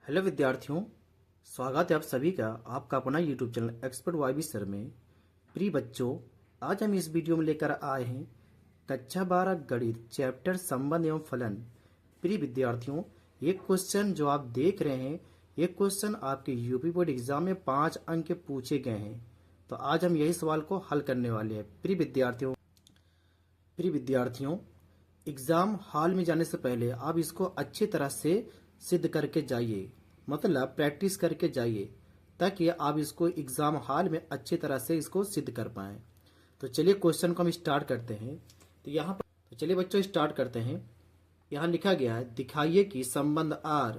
Hello विद्यार्थियों, स्वागत है आप सभी का आपका अपना YouTube channel expert YB sir में। प्रिय बच्चों, आज हम इस वीडियो में लेकर आए हैं कक्षा 12 गणित चैप्टर संबंध एवं फलन। प्रिय विद्यार्थियों, ये क्वेश्चन जो आप देख रहे हैं ये क्वेश्चन आपके यूपी बोर्ड एग्जाम में 5 अंक के पूछे गए हैं। तो आज हम यही सवाल को हल करने वाले हैं। प्रिय विद्यार्थियों, एग्जाम हॉल में जाने से पहले आप इसको अच्छी तरह से सिद्ध करके जाइए, मतलब प्रैक्टिस करके जाइए, ताकि आप इसको एग्जाम हॉल में अच्छी तरह से इसको सिद्ध कर पाएं। तो चलिए क्वेश्चन को हम स्टार्ट करते हैं। तो चलिए बच्चों स्टार्ट करते हैं। यहाँ लिखा गया है, दिखाइए कि संबंध R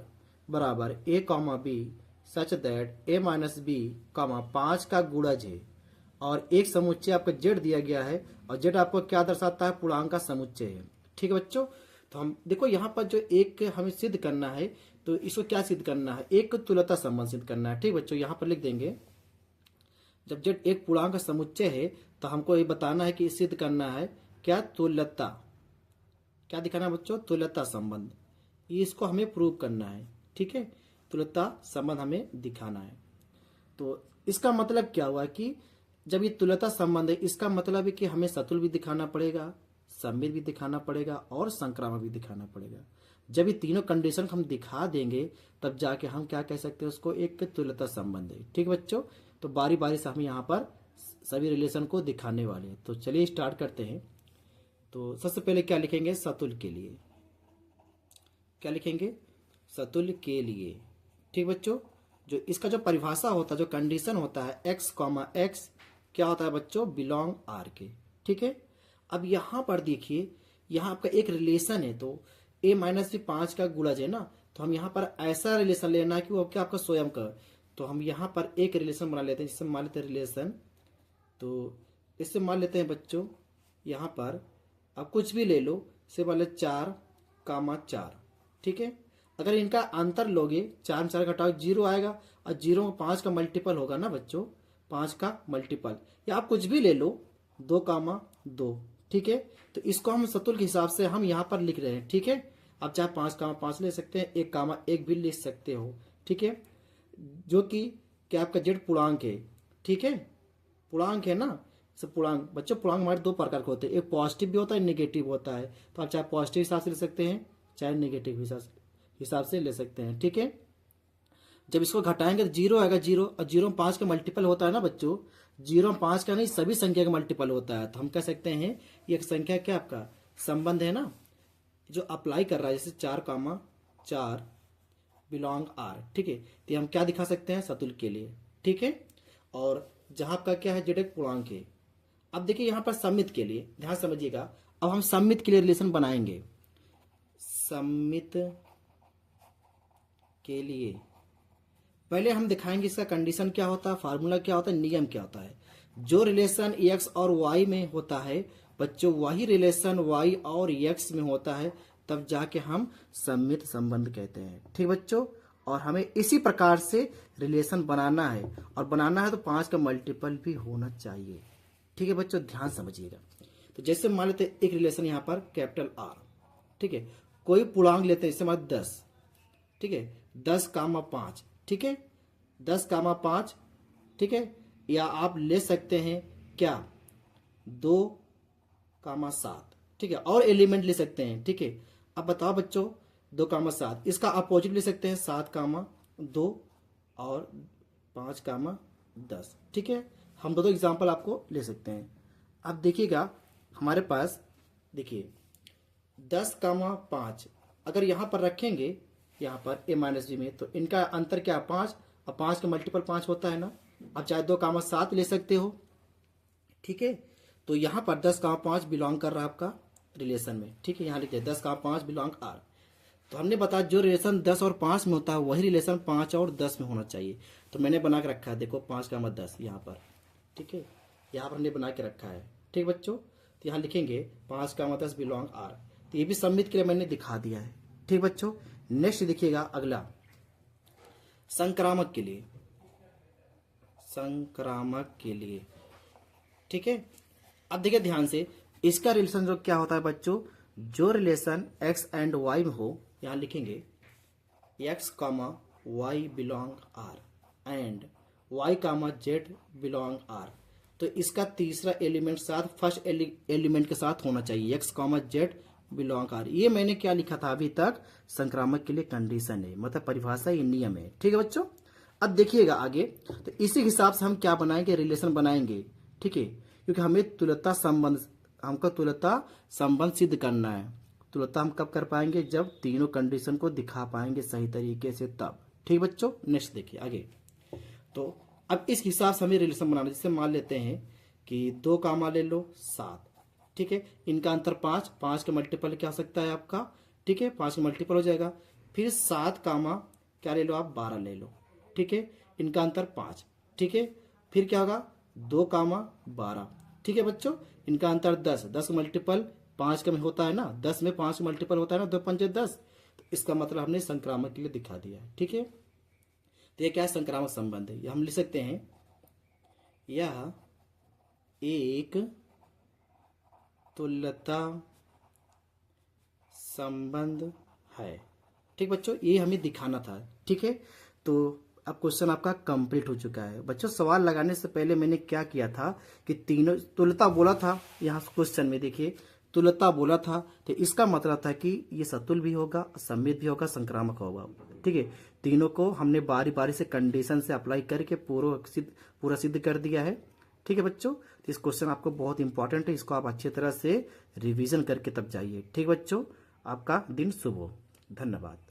बराबर A comma B such that A minus B comma 5 का गुणज है और एक समुच्चय आपका Z दिया गया है और Z आपको क्या दर्शाता है? पूर्णांक का समुच्चय है। ठीक है बच्चों, तो हम देखो यहाँ पर जो एक हमें सिद्ध करना है, तो इसको क्या सिद्ध करना है? एक तुल्यता संबंध सिद्ध करना है। ठीक बच्चों, यहाँ पर लिख देंगे जब Z एक पूर्णांक का समुच्चय है तो हमको ये बताना है कि सिद्ध करना है क्या? तुल्यता। क्या दिखाना है बच्चों? तुल्यता संबंध। ये इसको हमें प्रूव करना है। ठीक है, तुल्यता संबंध हमें दिखाना है। तो इसका मतलब क्या हुआ कि जब ये तुल्यता संबंध है, इसका मतलब है कि हमें सतुल भी दिखाना पड़ेगा, सममित भी दिखाना पड़ेगा और संक्रामक भी दिखाना पड़ेगा। जब ये तीनों कंडीशन हम दिखा देंगे तब जाके हम क्या कह सकते हैं? उसको एक तुल्यता संबंध है। ठीक है बच्चों, तो बारी बारी से हम यहाँ पर सभी रिलेशन को दिखाने वाले हैं। तो चलिए स्टार्ट करते हैं। तो सबसे पहले क्या लिखेंगे? सतुल के लिए। क्या लिखेंगे? सतुल के लिए। ठीक बच्चों, जो इसका जो परिभाषा होता है, जो कंडीशन होता है x कॉमा x क्या होता है बच्चों? बिलोंग R के। ठीक है, अब यहाँ पर देखिए, यहाँ आपका एक रिलेशन है, तो a माइनस बी 5 का गुणज है ना, तो हम यहाँ पर ऐसा रिलेशन लेना है कि वो क्या आपका स्वयं का। तो हम यहाँ पर एक रिलेशन बना लेते हैं, जिससे मान लेते हैं रिलेशन, तो इससे मान लेते हैं बच्चों यहाँ पर आप कुछ भी ले लो, से मान लो 4 कामा 4। ठीक है, अगर इनका अंतर लोगे, 4 में 4 घटाओ 0 आएगा और 0 में 5 का मल्टीपल होगा ना बच्चों, 5 का मल्टीपल, या आप कुछ भी ले लो 2 कामा 2। ठीक है, तो इसको हम सतुल के हिसाब से हम यहाँ पर लिख रहे हैं। ठीक है, आप चाहे 5 कामा 5 ले सकते हैं, 1 कामा 1 भी लिख सकते हो। ठीक है, जो कि क्या आपका जेड पूर्णांक है। ठीक है, पूर्णांक है ना, सब पूर्णांक बच्चों। पूर्णांक हमारे 2 प्रकार के होते हैं, एक पॉजिटिव भी होता है, नेगेटिव होता है। तो आप चाहे पॉजिटिव हिसाब से ले सकते हैं, चाहे नेगेटिव हिसाब से ले सकते हैं। ठीक है, जब इसको घटाएंगे तो 0 आएगा, 0 और 0 में 5 का मल्टीपल होता है ना बच्चों, 0 में 5 का नहीं, सभी संख्या का मल्टीपल होता है। तो हम कह सकते हैं ये एक संख्या क्या आपका संबंध है ना, जो अप्लाई कर रहा है, जैसे 4 कामा 4 बिलोंग R। ठीक है, तो हम क्या दिखा सकते हैं? सतुल के लिए। ठीक है, और जहां आपका क्या है? जेड एक पूर्णांक है। अब देखिए यहाँ पर सममित के लिए ध्यान समझिएगा। अब हम सममित के लिए रिलेशन बनाएंगे। सममित के लिए पहले हम दिखाएंगे इसका कंडीशन क्या होता है, फार्मूला क्या होता है, नियम क्या होता है। जो रिलेशन x और y में होता है बच्चों, वही रिलेशन y और x में होता है, तब जाके हम सममित संबंध कहते हैं। ठीक बच्चों, और हमें इसी प्रकार से रिलेशन बनाना है, और बनाना है तो 5 का मल्टीपल भी होना चाहिए। ठीक है बच्चों, ध्यान समझिएगा। तो जैसे मान लेते हैं एक रिलेशन यहाँ पर कैपिटल R। ठीक है, कोई पूर्णांक लेते हैं, जैसे मान 10। ठीक है, 10 कामा 5। ठीक है, 10 कामा 5। ठीक है, या आप ले सकते हैं क्या? 2 कामा 7। ठीक है, और एलिमेंट ले सकते हैं। ठीक है, अब बताओ बच्चों 2 कामा 7, इसका अपोजिट ले सकते हैं 7 कामा 2 और 5 कामा 10। ठीक है, हम दो एग्जाम्पल आपको ले सकते हैं। अब देखिएगा हमारे पास, देखिए 10 कामा 5 अगर यहाँ पर रखेंगे, यहाँ पर a माइनस बी में, तो इनका अंतर क्या? 5, और 5 का मल्टीपल 5 होता है ना। अब चाहे 2 कामा 7 ले सकते हो। ठीक है, तो यहाँ पर 10 कामा 5 बिलोंग कर रहा है आपका रिलेशन में। ठीक है, यहाँ लिखिए 10 कामा 5 बिलोंग R। तो हमने बताया जो रिलेशन 10 और 5 में होता है वही रिलेशन 5 और 10 में होना चाहिए। तो मैंने बना के रखा है, देखो 5 कामा 10 यहाँ पर। ठीक है, यहाँ पर हमने बना के रखा है। ठीक बच्चों, तो यहाँ लिखेंगे 5 कामा 10 बिलोंग R। तो ये भी सममित के लिए मैंने दिखा दिया है। ठीक बच्चों, नेक्स्ट देखिएगा अगला संक्रामक के लिए। संक्रामक के लिए ठीक है, अब देखिए ध्यान से, इसका रिलेशन जो क्या होता है बच्चों, जो रिलेशन x एंड y में हो, यहां लिखेंगे x comma y belong r and y comma z belong r। तो इसका तीसरा एलिमेंट साथ फर्स्ट एलिमेंट के साथ होना चाहिए, x comma z belong r। ये मैंने क्या लिखा था अभी तक, संक्रामक के लिए कंडीशन है, मतलब परिभाषा, ये नियम है। ठीक है बच्चों, अब देखिएगा आगे, तो इसी हिसाब से हम क्या बनाएंगे, रिलेशन बनाएंगे। ठीक है, क्योंकि हमें तुल्यता संबंध, हमको तुल्यता संबंध सिद्ध करना है। तुल्यता हम कब कर पाएंगे, जब तीनों कंडीशन को दिखा पाएंगे सही तरीके से, तब। ठीक बच्चों, नेक्स्ट देखिए आगे। तो अब इस हिसाब से हमें रिलेशन बनाना, जैसे मान लेते हैं कि 2 कामा ले लो 7। ठीक है, इनका अंतर 5, 5 का मल्टीपल क्या हो सकता है आपका, ठीक है 5 का मल्टीपल हो जाएगा। फिर 7 कामा क्या ले लो आप, 12 ले लो। ठीक है, इनका अंतर 5। ठीक है, फिर क्या होगा 2 कामा 12। ठीक है बच्चों, इनका अंतर 10, 10 का मल्टीपल 5 का में होता है ना, 10 में 5 का मल्टीपल होता है ना, 2 पंजे 10। तो इसका मतलब हमने संक्रामक के लिए दिखा दिया है। ठीक है, तो ये क्या है, संक्रामक संबंध है। ये हम लिख सकते हैं, यह एक तुल्यता संबंध है। ठीक बच्चों, ये हमें दिखाना था। ठीक है, तो अब क्वेश्चन आपका कंप्लीट हो चुका है। बच्चों, सवाल लगाने से पहले मैंने क्या किया था कि तीनों तुल्यता बोला था, यहाँ क्वेश्चन में देखिए तुल्यता बोला था, तो इसका मतलब था कि ये सतुल भी होगा, सममित भी होगा, संक्रामक होगा। ठीक है, तीनों को हमने बारी बारी से कंडीशन से अप्लाई करके पूरा सिद्ध कर दिया है। ठीक है बच्चों, तो इस क्वेश्चन आपको बहुत इंपॉर्टेंट है, इसको आप अच्छी तरह से रिवीजन करके तब जाइए। ठीक बच्चों, आपका दिन शुभ हो। धन्यवाद।